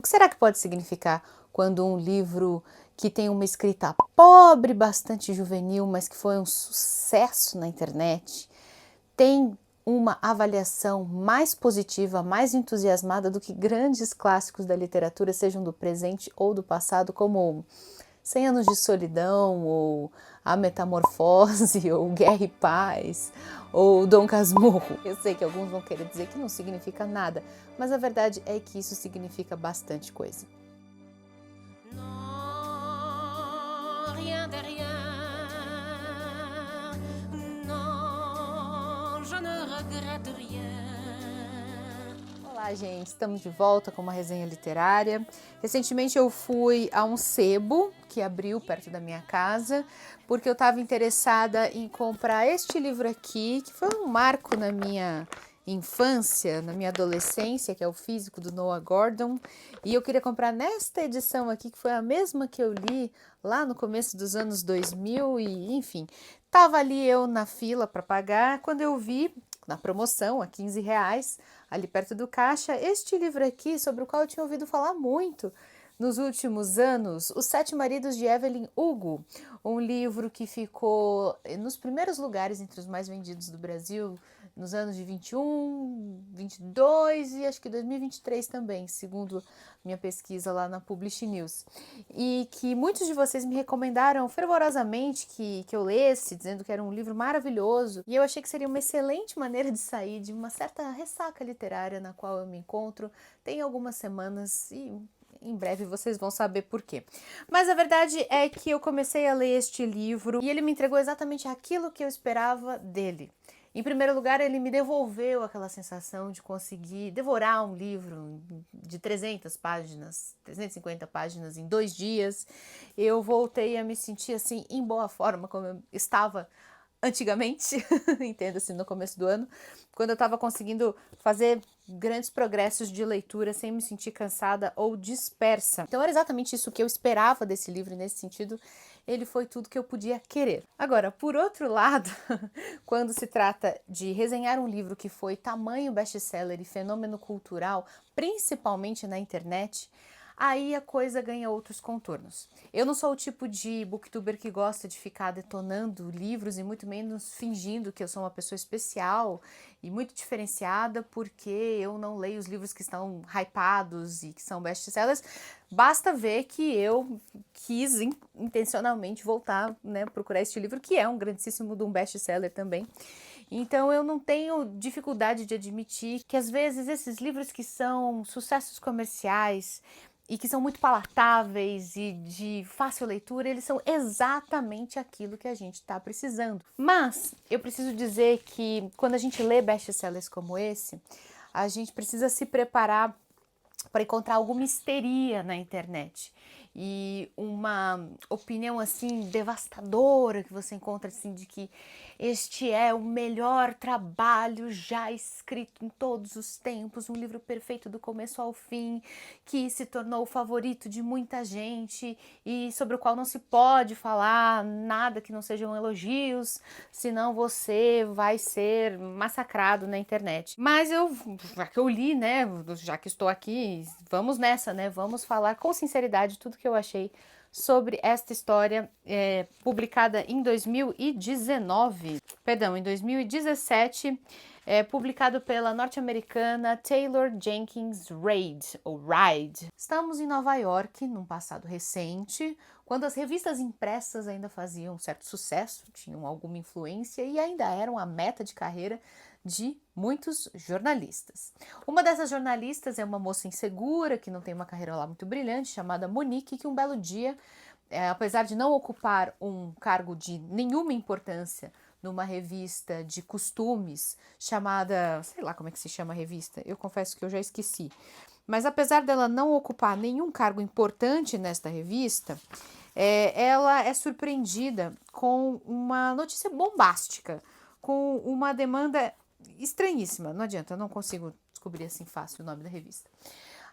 O que será que pode significar quando um livro que tem uma escrita pobre, bastante juvenil, mas que foi um sucesso na internet, tem uma avaliação mais positiva, mais entusiasmada do que grandes clássicos da literatura, sejam do presente ou do passado, como 100 Anos de Solidão, ou A Metamorfose, ou Guerra e Paz, ou Dom Casmurro. Eu sei que alguns vão querer dizer que não significa nada, mas a verdade é que isso significa bastante coisa. Non, rien de rien. Non, je ne regrette rien. Olá, gente, estamos de volta com uma resenha literária. Recentemente eu fui a um sebo que abriu perto da minha casa, porque eu estava interessada em comprar este livro aqui, que foi um marco na minha infância, na minha adolescência, que é o Físico, do Noah Gordon, e eu queria comprar nesta edição aqui, que foi a mesma que eu li lá no começo dos anos 2000 e, enfim, tava ali eu na fila para pagar, quando eu vi, na promoção, a R$ 15, ali perto do caixa, este livro aqui, sobre o qual eu tinha ouvido falar muito nos últimos anos, Os Sete Maridos de Evelyn Hugo, um livro que ficou nos primeiros lugares entre os mais vendidos do Brasil nos anos de 21, 22 e acho que 2023 também, segundo minha pesquisa lá na Publish News. E que muitos de vocês me recomendaram fervorosamente que eu lesse, dizendo que era um livro maravilhoso. E eu achei que seria uma excelente maneira de sair de uma certa ressaca literária na qual eu me encontro tem algumas semanas e em breve vocês vão saber por quê. Mas a verdade é que eu comecei a ler este livro e ele me entregou exatamente aquilo que eu esperava dele. Em primeiro lugar, ele me devolveu aquela sensação de conseguir devorar um livro de 300 páginas, 350 páginas em 2 dias. Eu voltei a me sentir assim em boa forma, como eu estava antigamente, entenda-se, no começo do ano, quando eu estava conseguindo fazer grandes progressos de leitura sem me sentir cansada ou dispersa. Então era exatamente isso que eu esperava desse livro, e nesse sentido ele foi tudo que eu podia querer. Agora, por outro lado, quando se trata de resenhar um livro que foi tamanho best-seller e fenômeno cultural, principalmente na internet, aí a coisa ganha outros contornos. Eu não sou o tipo de booktuber que gosta de ficar detonando livros e muito menos fingindo que eu sou uma pessoa especial e muito diferenciada porque eu não leio os livros que estão hypados e que são best-sellers. Basta ver que eu quis intencionalmente voltar, né, procurar este livro, que é um grandíssimo de um best-seller também. Então eu não tenho dificuldade de admitir que às vezes esses livros que são sucessos comerciais e que são muito palatáveis e de fácil leitura, eles são exatamente aquilo que a gente está precisando. Mas eu preciso dizer que quando a gente lê best-sellers como esse, a gente precisa se preparar para encontrar alguma histeria na internet e uma opinião assim devastadora que você encontra assim de que este é o melhor trabalho já escrito em todos os tempos, um livro perfeito do começo ao fim, que se tornou o favorito de muita gente e sobre o qual não se pode falar nada que não sejam elogios, senão você vai ser massacrado na internet. Mas já que eu li, né, já que estou aqui, vamos nessa, né, vamos falar com sinceridade tudo que eu achei sobre esta história publicada em 2019, perdão, em 2017, publicado pela norte-americana Taylor Jenkins Reid, ou Reid. Estamos em Nova York, num passado recente, quando as revistas impressas ainda faziam certo sucesso, tinham alguma influência e ainda eram a meta de carreira de muitos jornalistas. Uma dessas jornalistas é uma moça insegura, que não tem uma carreira lá muito brilhante, chamada Monique, que um belo dia, apesar de não ocupar um cargo de nenhuma importância numa revista de costumes chamada, sei lá como é que se chama a revista, eu confesso que eu já esqueci, mas apesar dela não ocupar nenhum cargo importante nesta revista, ela é surpreendida com uma notícia bombástica, com uma demanda estranhíssima. Não adianta, eu não consigo descobrir assim fácil o nome da revista.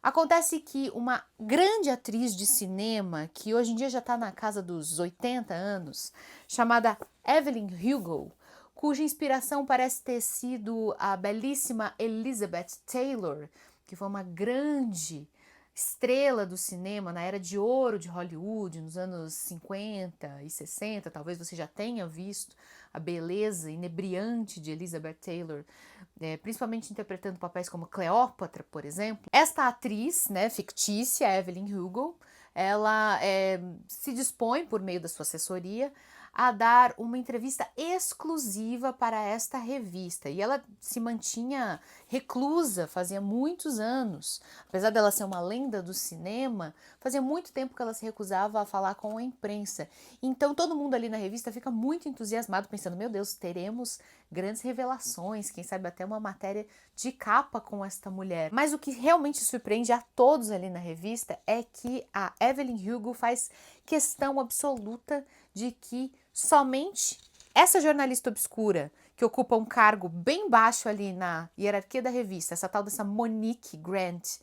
Acontece que uma grande atriz de cinema, que hoje em dia já está na casa dos 80 anos, chamada Evelyn Hugo, cuja inspiração parece ter sido a belíssima Elizabeth Taylor, que foi uma grande estrela do cinema na era de ouro de Hollywood, nos anos 50 e 60, talvez você já tenha visto a beleza inebriante de Elizabeth Taylor, principalmente interpretando papéis como Cleópatra, por exemplo. Esta atriz, né, fictícia, Evelyn Hugo, ela se dispõe, por meio da sua assessoria, a dar uma entrevista exclusiva para esta revista. E ela se mantinha reclusa fazia muitos anos. Apesar dela ser uma lenda do cinema, fazia muito tempo que ela se recusava a falar com a imprensa. Então todo mundo ali na revista fica muito entusiasmado, pensando, meu Deus, teremos grandes revelações, quem sabe até uma matéria de capa com esta mulher. Mas o que realmente surpreende a todos ali na revista é que a Evelyn Hugo faz questão absoluta de que somente essa jornalista obscura, que ocupa um cargo bem baixo ali na hierarquia da revista, essa tal dessa Monique Grant,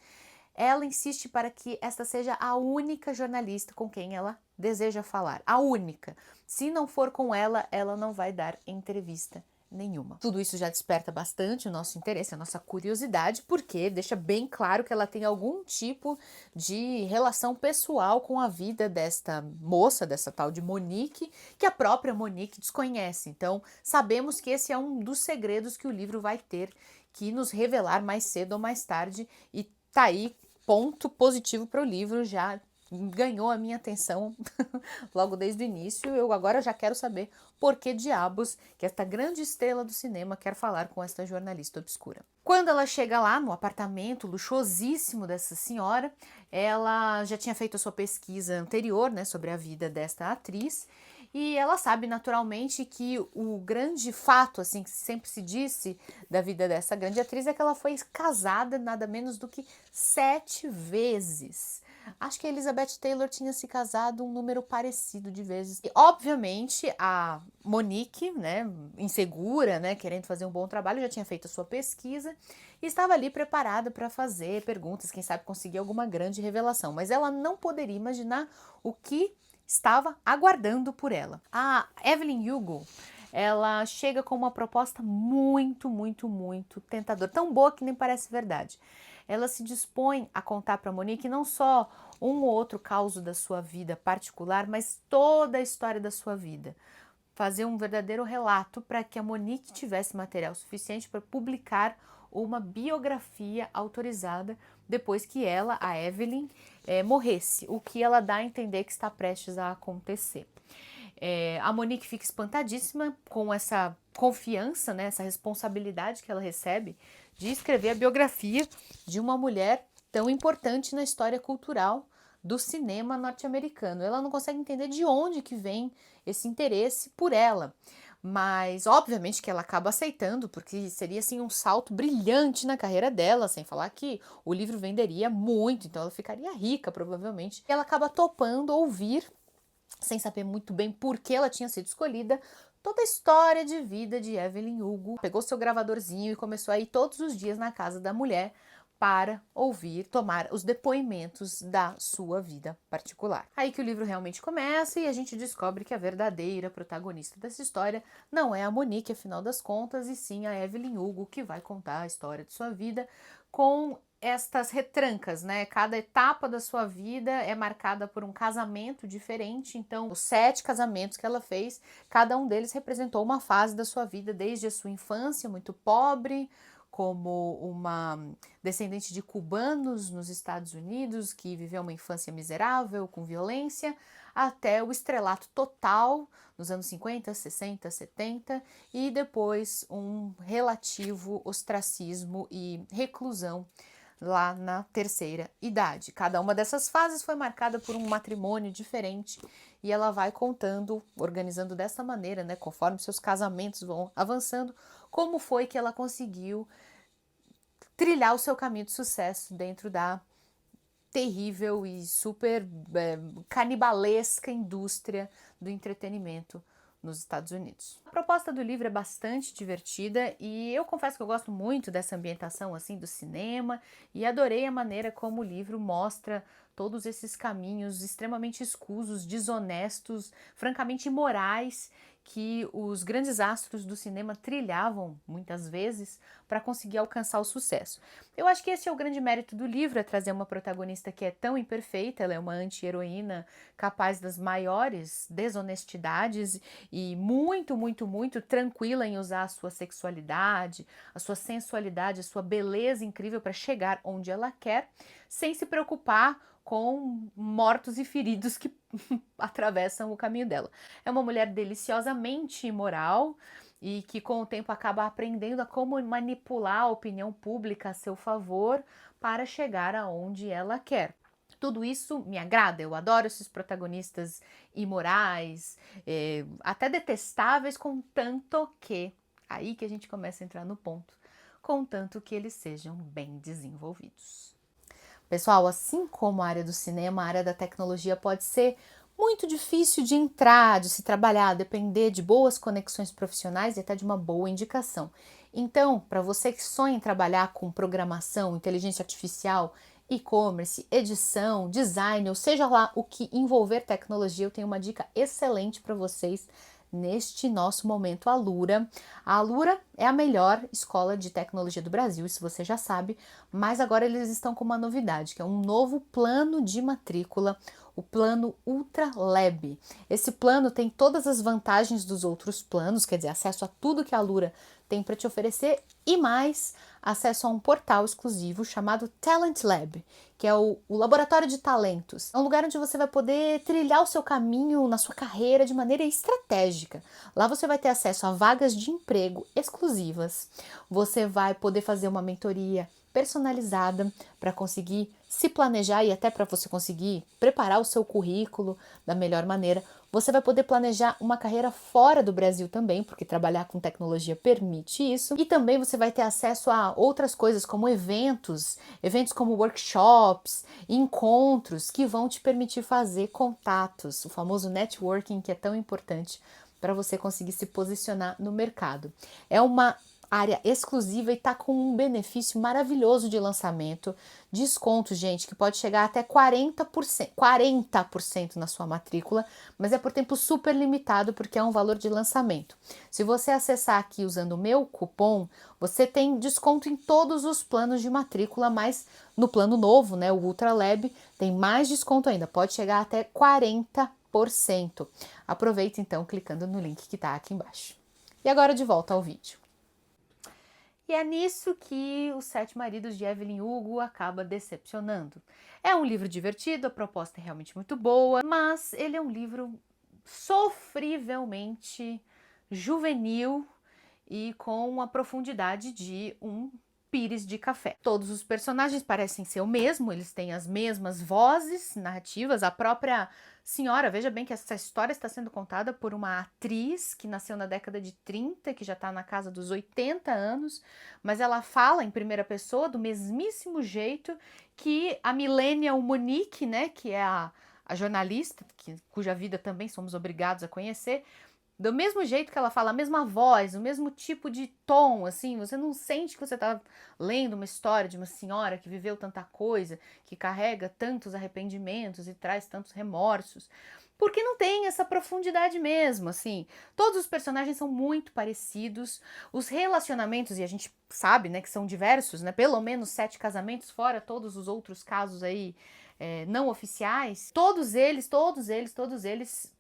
ela insiste para que esta seja a única jornalista com quem ela deseja falar. A única. Se não for com ela, ela não vai dar entrevista nenhuma. Tudo isso já desperta bastante o nosso interesse, a nossa curiosidade, porque deixa bem claro que ela tem algum tipo de relação pessoal com a vida desta moça, dessa tal de Monique, que a própria Monique desconhece. Então, sabemos que esse é um dos segredos que o livro vai ter que nos revelar mais cedo ou mais tarde, e tá aí ponto positivo para o livro, já ganhou a minha atenção logo desde o início. Eu agora já quero saber por que diabos que esta grande estrela do cinema quer falar com esta jornalista obscura. Quando ela chega lá no apartamento luxuosíssimo dessa senhora, ela já tinha feito a sua pesquisa anterior, né, sobre a vida desta atriz, e ela sabe naturalmente que o grande fato, assim, que sempre se disse da vida dessa grande atriz é que ela foi casada nada menos do que 7 vezes. Acho que a Elizabeth Taylor tinha se casado um número parecido de vezes. E, obviamente, a Monique, né, insegura, né, querendo fazer um bom trabalho, já tinha feito a sua pesquisa e estava ali preparada para fazer perguntas, quem sabe conseguir alguma grande revelação. Mas ela não poderia imaginar o que estava aguardando por ela. A Evelyn Hugo, ela chega com uma proposta muito tentadora, tão boa que nem parece verdade. Ela se dispõe a contar para Monique não só um ou outro caos da sua vida particular, mas toda a história da sua vida. Fazer um verdadeiro relato para que a Monique tivesse material suficiente para publicar uma biografia autorizada depois que ela, a Evelyn, morresse, o que ela dá a entender que está prestes a acontecer. A Monique fica espantadíssima com essa confiança, né, essa responsabilidade que ela recebe de escrever a biografia de uma mulher tão importante na história cultural do cinema norte-americano. Ela não consegue entender de onde que vem esse interesse por ela, mas obviamente que ela acaba aceitando, porque seria assim um salto brilhante na carreira dela, sem falar que o livro venderia muito, então ela ficaria rica provavelmente. Ela acaba topando ouvir, sem saber muito bem por que ela tinha sido escolhida, toda a história de vida de Evelyn Hugo. Pegou seu gravadorzinho e começou a ir todos os dias na casa da mulher para ouvir, tomar os depoimentos da sua vida particular. Aí que o livro realmente começa e a gente descobre que a verdadeira protagonista dessa história não é a Monique, afinal das contas, e sim a Evelyn Hugo, que vai contar a história de sua vida com estas retrancas, né? Cada etapa da sua vida é marcada por um casamento diferente, então os 7 casamentos que ela fez, cada um deles representou uma fase da sua vida, desde a sua infância muito pobre, como uma descendente de cubanos nos Estados Unidos, que viveu uma infância miserável, com violência, até o estrelato total nos anos 50, 60, 70, e depois um relativo ostracismo e reclusão lá na terceira idade. Cada uma dessas fases foi marcada por um matrimônio diferente e ela vai contando, organizando dessa maneira, né, conforme seus casamentos vão avançando, como foi que ela conseguiu trilhar o seu caminho de sucesso dentro da terrível e super canibalesca indústria do entretenimento nos Estados Unidos. A proposta do livro é bastante divertida e eu confesso que eu gosto muito dessa ambientação assim do cinema e adorei a maneira como o livro mostra todos esses caminhos extremamente escusos, desonestos, francamente imorais que os grandes astros do cinema trilhavam muitas vezes para conseguir alcançar o sucesso. Eu acho que esse é o grande mérito do livro, é trazer uma protagonista que é tão imperfeita, ela é uma anti-heroína capaz das maiores desonestidades e muito, muito, muito tranquila em usar a sua sexualidade, a sua sensualidade, a sua beleza incrível para chegar onde ela quer, sem se preocupar com mortos e feridos que atravessam o caminho dela. É uma mulher deliciosamente imoral e que com o tempo acaba aprendendo a como manipular a opinião pública a seu favor para chegar aonde ela quer. Tudo isso me agrada, eu adoro esses protagonistas imorais, até detestáveis, contanto que, aí que a gente começa a entrar no ponto, contanto que eles sejam bem desenvolvidos. Pessoal, assim como a área do cinema, a área da tecnologia pode ser muito difícil de entrar, de se trabalhar, depender de boas conexões profissionais e até de uma boa indicação. Então, para você que sonha em trabalhar com programação, inteligência artificial, e-commerce, edição, design, ou seja lá o que envolver tecnologia, eu tenho uma dica excelente para vocês neste nosso momento Alura. A Alura é a melhor escola de tecnologia do Brasil, isso você já sabe, mas agora eles estão com uma novidade, que é um novo plano de matrícula, o plano Ultra Lab. Esse plano tem todas as vantagens dos outros planos, quer dizer, acesso a tudo que a Alura tem para te oferecer e mais acesso a um portal exclusivo chamado Talent Lab, que é o laboratório de talentos. É um lugar onde você vai poder trilhar o seu caminho na sua carreira de maneira estratégica. Lá você vai ter acesso a vagas de emprego exclusivas. Você vai poder fazer uma mentoria personalizada para conseguir se planejar e até para você conseguir preparar o seu currículo da melhor maneira. Você vai poder planejar uma carreira fora do Brasil também, porque trabalhar com tecnologia permite isso. E também você vai ter acesso a outras coisas como eventos como workshops, encontros que vão te permitir fazer contatos, o famoso networking que é tão importante para você conseguir se posicionar no mercado. É uma área exclusiva e tá com um benefício maravilhoso de lançamento, desconto, gente, que pode chegar até 40% na sua matrícula, mas é por tempo super limitado porque é um valor de lançamento. Se você acessar aqui usando o meu cupom, você tem desconto em todos os planos de matrícula, mas no plano novo, né, o Ultra Lab, tem mais desconto ainda, pode chegar até 40%. Aproveita então clicando no link que tá aqui embaixo. E agora de volta ao vídeo. E é nisso que Os Sete Maridos de Evelyn Hugo acaba decepcionando. É um livro divertido, a proposta é realmente muito boa, mas ele é um livro sofrivelmente juvenil e com a profundidade de um pires de café. Todos os personagens parecem ser o mesmo, eles têm as mesmas vozes narrativas, a própria senhora, veja bem que essa história está sendo contada por uma atriz que nasceu na década de 30, que já está na casa dos 80 anos, mas ela fala em primeira pessoa do mesmíssimo jeito que a millennial Monique, né, que é a jornalista, cuja vida também somos obrigados a conhecer, do mesmo jeito que ela fala, a mesma voz, o mesmo tipo de tom, assim, você não sente que você está lendo uma história de uma senhora que viveu tanta coisa, que carrega tantos arrependimentos e traz tantos remorsos, porque não tem essa profundidade mesmo, assim. Todos os personagens são muito parecidos, os relacionamentos, e a gente sabe, né, que são diversos, né, pelo menos 7 casamentos, fora todos os outros casos aí não oficiais, todos eles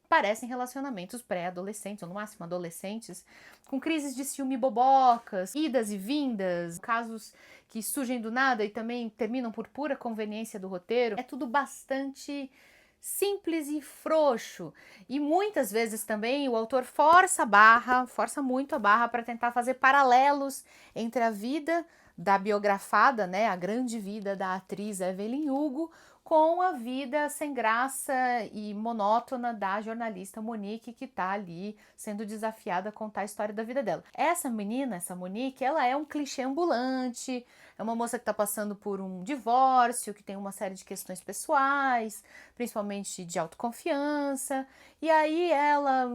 parecem relacionamentos pré-adolescentes, ou no máximo adolescentes, com crises de ciúme bobocas, idas e vindas, casos que surgem do nada e também terminam por pura conveniência do roteiro. É tudo bastante simples e frouxo. E muitas vezes também o autor força muito a barra para tentar fazer paralelos entre a vida da biografada, né, a grande vida da atriz Evelyn Hugo, com a vida sem graça e monótona da jornalista Monique, que está ali sendo desafiada a contar a história da vida dela. Essa menina, essa Monique, ela é um clichê ambulante, é uma moça que está passando por um divórcio, que tem uma série de questões pessoais, principalmente de autoconfiança, e aí ela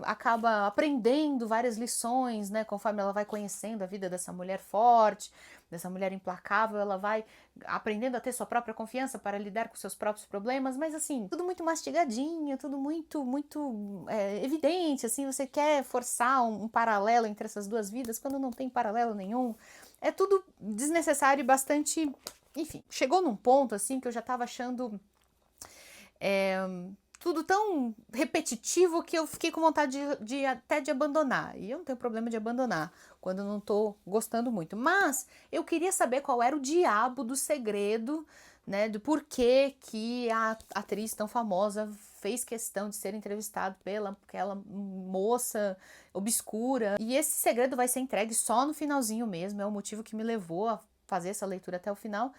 acaba aprendendo várias lições, né, conforme ela vai conhecendo a vida dessa mulher forte, dessa mulher implacável, ela vai aprendendo a ter sua própria confiança para lidar com seus próprios problemas, mas assim, tudo muito mastigadinho, tudo muito evidente, assim, você quer forçar um paralelo entre essas duas vidas, quando não tem paralelo nenhum. É tudo desnecessário e bastante... Enfim, chegou num ponto assim que eu já tava achando tudo tão repetitivo que eu fiquei com vontade até de abandonar. E eu não tenho problema de abandonar quando eu não tô gostando muito. Mas eu queria saber qual era o diabo do segredo, né, do porquê que a atriz tão famosa fez questão de ser entrevistada pela aquela moça obscura. E esse segredo vai ser entregue só no finalzinho mesmo, é o motivo que me levou a fazer essa leitura até o final.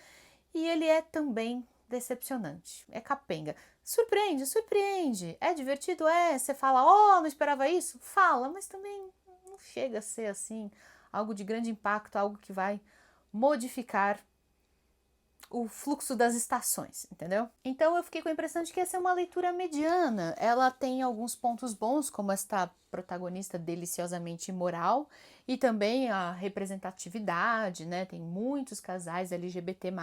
E ele é também decepcionante, é capenga. Surpreende, surpreende. É divertido? É. Você fala, oh, não esperava isso? Fala, mas também não chega a ser assim, algo de grande impacto, algo que vai modificar o fluxo das estações, entendeu? Então eu fiquei com a impressão de que essa é uma leitura mediana. Ela tem alguns pontos bons, como esta protagonista deliciosamente imoral, e também a representatividade, né? Tem muitos casais LGBT+,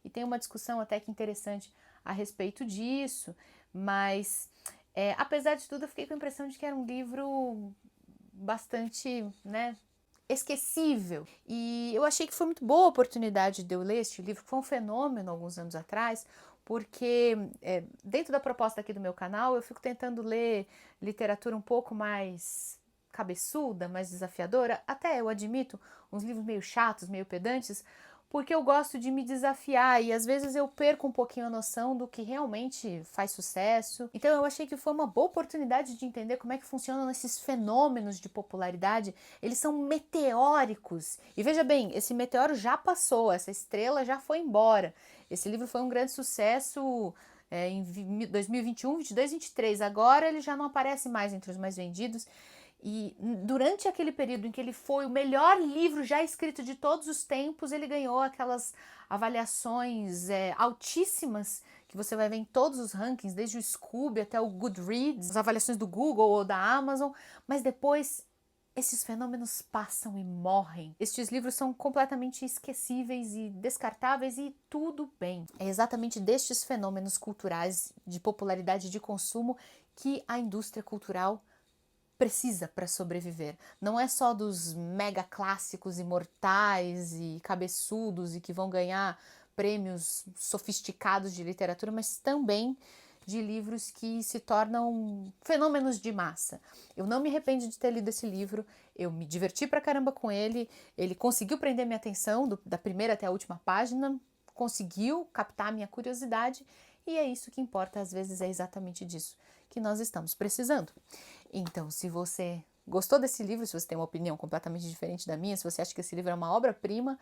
e tem uma discussão até que interessante a respeito disso, mas apesar de tudo eu fiquei com a impressão de que era um livro bastante, né, esquecível. E eu achei que foi muito boa a oportunidade de eu ler este livro, que foi um fenômeno alguns anos atrás, porque dentro da proposta aqui do meu canal eu fico tentando ler literatura um pouco mais cabeçuda, mais desafiadora, até eu admito, uns livros meio chatos, meio pedantes, porque eu gosto de me desafiar e às vezes eu perco um pouquinho a noção do que realmente faz sucesso. Então eu achei que foi uma boa oportunidade de entender como é que funcionam esses fenômenos de popularidade. Eles são meteóricos. E veja bem, esse meteoro já passou, essa estrela já foi embora. Esse livro foi um grande sucesso em 2021, 22, 23. Agora ele já não aparece mais entre os mais vendidos. E durante aquele período em que ele foi o melhor livro já escrito de todos os tempos, ele ganhou aquelas avaliações altíssimas que você vai ver em todos os rankings, desde o Scooby até o Goodreads, as avaliações do Google ou da Amazon, mas depois esses fenômenos passam e morrem. Estes livros são completamente esquecíveis e descartáveis e tudo bem. É exatamente destes fenômenos culturais de popularidade de consumo que a indústria cultural precisa para sobreviver. Não é só dos mega clássicos imortais e cabeçudos e que vão ganhar prêmios sofisticados de literatura, mas também de livros que se tornam fenômenos de massa. Eu não me arrependo de ter lido esse livro, eu me diverti pra caramba com ele, ele conseguiu prender minha atenção da primeira até a última página, conseguiu captar minha curiosidade e é isso que importa, às vezes é exatamente disso que nós estamos precisando. Então, se você gostou desse livro, se você tem uma opinião completamente diferente da minha, se você acha que esse livro é uma obra-prima,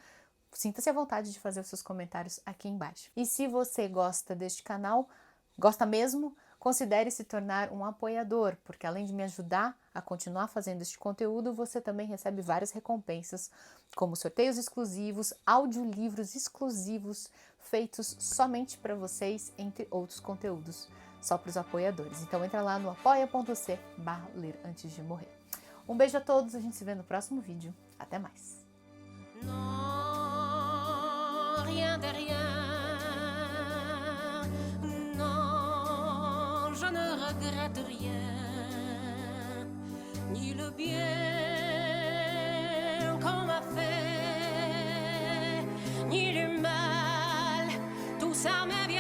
sinta-se à vontade de fazer os seus comentários aqui embaixo. E se você gosta deste canal, gosta mesmo, considere se tornar um apoiador, porque além de me ajudar a continuar fazendo este conteúdo, você também recebe várias recompensas, como sorteios exclusivos, audiolivros exclusivos, feitos somente para vocês, entre outros conteúdos, só para os apoiadores. Então entra lá no apoia.c/ler antes de morrer. Um beijo a todos, a gente se vê no próximo vídeo. Até mais! Non, rien de rien. Non, je ne regrette rien. Ni le bien qu'on m'a fait, ni le mal. Tout ça m'est bien.